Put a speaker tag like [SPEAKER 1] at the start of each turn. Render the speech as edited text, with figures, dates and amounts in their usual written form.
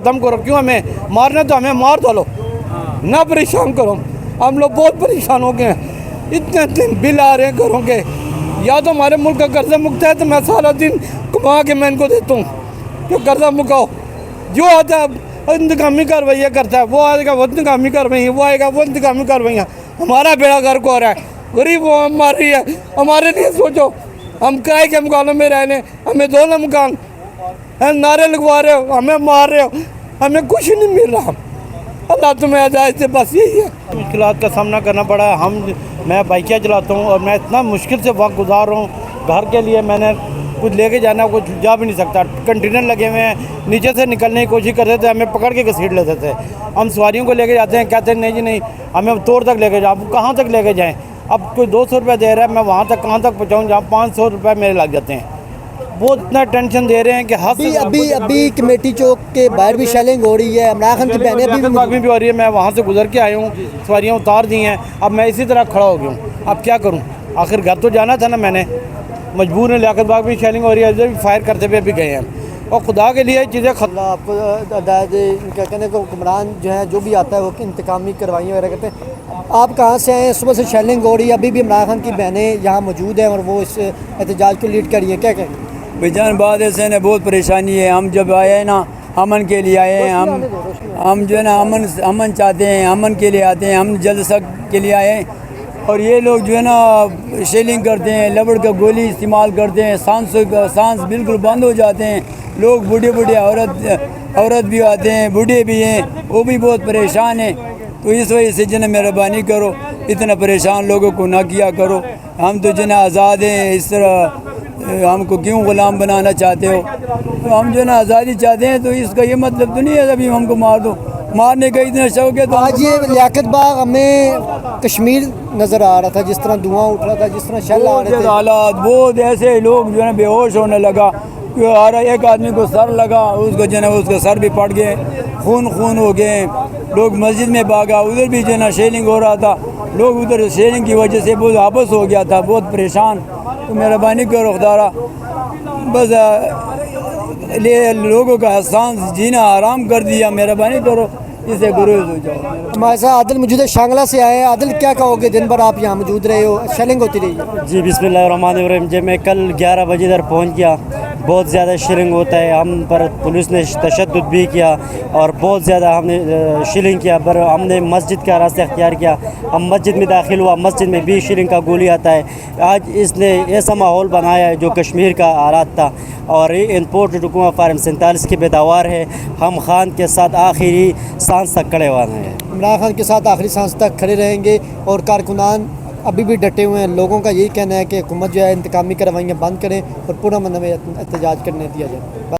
[SPEAKER 1] ख़त्म करो, क्यों हमें मारना, तो हमें मार डालो, ना परेशान करो। हम लोग बहुत परेशान हो गए हैं, इतने बिल आ रहे हैं घरों के। या तो हमारे मुल्क का कर्जा मुक्त है तो मैं सारा दिन कमा के मैं इनको देता हूँ कि कर्जा मुकाओ। जो आता है इंतकामी कार्रवाइयाँ करता है, वो आएगा वो इंतकामी कार्रवाइयाँ, वो आएगा वो इंतकामी कार्रवाइयाँ। हमारा बेड़ा गर्क हो रहा है, गरीब वो मार रही है। हमारे लिए सोचो, हम किराए के मकानों में रह रहे, हमें दो ना मकान, नारे लगवा रहे हो, हमें मार रहे हो, हमें कुछ नहीं मिल रहा। अल्लाह तुम्हें हिदायत से, बस यही है। मुश्किलात का सामना करना पड़ा है। मैं बाइकियाँ चलाता हूँ और मैं इतना मुश्किल से वक्त गुजार रहा हूँ। घर के लिए मैंने कुछ लेके जाना, कुछ जा भी नहीं सकता। कंटेनर लगे हुए हैं, नीचे से निकलने की कोशिश करते थे, हमें पकड़ के घसीट लेते थे। हम सवारियों को लेके जाते हैं, कहते हैं नहीं जी नहीं, हमें तोड़ तक लेके जाओ। कहाँ तक लेके जाएँ? अब कोई 200 रुपये दे रहा है, मैं वहाँ तक कहाँ तक पहुँचाऊँ जहाँ 500 रुपये मेरे लग जाते हैं। वो इतना टेंशन दे रहे हैं कि
[SPEAKER 2] अभी कमेटी चौक के बाहर भी शेलिंग हो रही है, इमरान खान की बहनें
[SPEAKER 1] भी हो रही है। मैं वहाँ से गुजर के आया हूँ, सवारियाँ उतार दी हैं, अब मैं इसी तरह खड़ा हो गया हूँ। अब क्या करूँ? आखिर घर तो जाना था ना, मैंने मजबूर है। लियाकत बाग भी शेलिंग हो रही है, इधर भी फायर करते हुए भी गए हैं। और खुदा के लिए चीज़ें
[SPEAKER 2] आपको क्या कहने को हुक्मरान जो है, जो भी आता है वो इंतकामी कार्रवाई वगैरह करते हैं। आप कहाँ से आए? सुबह से शेलिंग हो रही है, अभी भी इमरान खान की बहनें यहाँ मौजूद हैं और वो इस एहतजाज को लीड कर रही है, क्या कहें?
[SPEAKER 3] भाईजान बात ऐसे ने बहुत परेशानी है। हम जब आए हैं ना, अमन के लिए आए हैं। हम जो है ना अमन चाहते हैं, अमन के लिए आते हैं। हम जल्द सख्त के लिए आए हैं और ये लोग जो है ना शेलिंग करते हैं, लबड़ का गोली इस्तेमाल करते हैं, सांस बिल्कुल बंद हो जाते हैं। लोग बूढ़े औरत भी आते हैं, बूढ़े भी हैं, वो भी बहुत परेशान हैं। तो इस वजह से जन मेहरबानी करो, इतना परेशान लोगों को ना किया करो। हम तो जन आज़ाद हैं, इस तरह हमको क्यों ग़ुलाम बनाना चाहते हो? तो हम जो ना आज़ादी चाहते हैं, तो इसका ये मतलब तो नहीं है अभी हमको मार दो। मारने का इतना शौक है। तो
[SPEAKER 2] आज ये लियाकत बाग हमें कश्मीर नज़र आ रहा था, जिस तरह धुआं उठ रहा था, जिस तरह शेल आ रहे थे।
[SPEAKER 3] हालात बहुत ऐसे, लोग जो है बेहोश होने लगा। हर एक आदमी को सर लगा, उसको जो है उसका सर भी पड़ गए, खून हो गए। लोग मस्जिद में भागा, उधर भी जो है ना शेलिंग हो रहा था। लोग उधर शेलिंग की वजह से बहुत आपस हो गया था, बहुत परेशान। तो मेहरबानी करो खुदारा, बस लोगों का एहसान जीना आराम कर दिया, मेहरबानी करो, इससे गुरेज हो जाओ।
[SPEAKER 2] हमारे साथ आदिल मौजूद है, शांगला से आए हैं। आदिल, क्या कहोगे? दिन भर आप यहाँ मौजूद रहे हो, शेलिंग होती रही है?
[SPEAKER 4] जी बिस्मिल्लाहिर्रहमानिर्रहीम। जब मैं कल 11 बजे इधर पहुँच गया, बहुत ज़्यादा शेलिंग होता है। हम पर पुलिस ने तशद्दुद भी किया और बहुत ज़्यादा हमने शेलिंग किया, पर हमने मस्जिद का रास्ता अख्तियार किया। हम मस्जिद में दाखिल हुआ, मस्जिद में भी शेलिंग का गोली आता है। आज इसने ऐसा माहौल बनाया है जो कश्मीर का हालात था, और ये इम्पोर्टेड हुकूमत फारम 47 की पैदावार है। हम खान के साथ आखिरी सांस तक खड़े हुए हैं।
[SPEAKER 2] इमरान खान के साथ आखिरी सांस तक खड़े रहेंगे और कारकुनान अभी भी डटे हुए हैं। लोगों का यही कहना है कि हुकूमत जो है इंतकामी कार्रवाइयाँ बंद करें और पूरा मन में एहतजाज करने दिया जाए।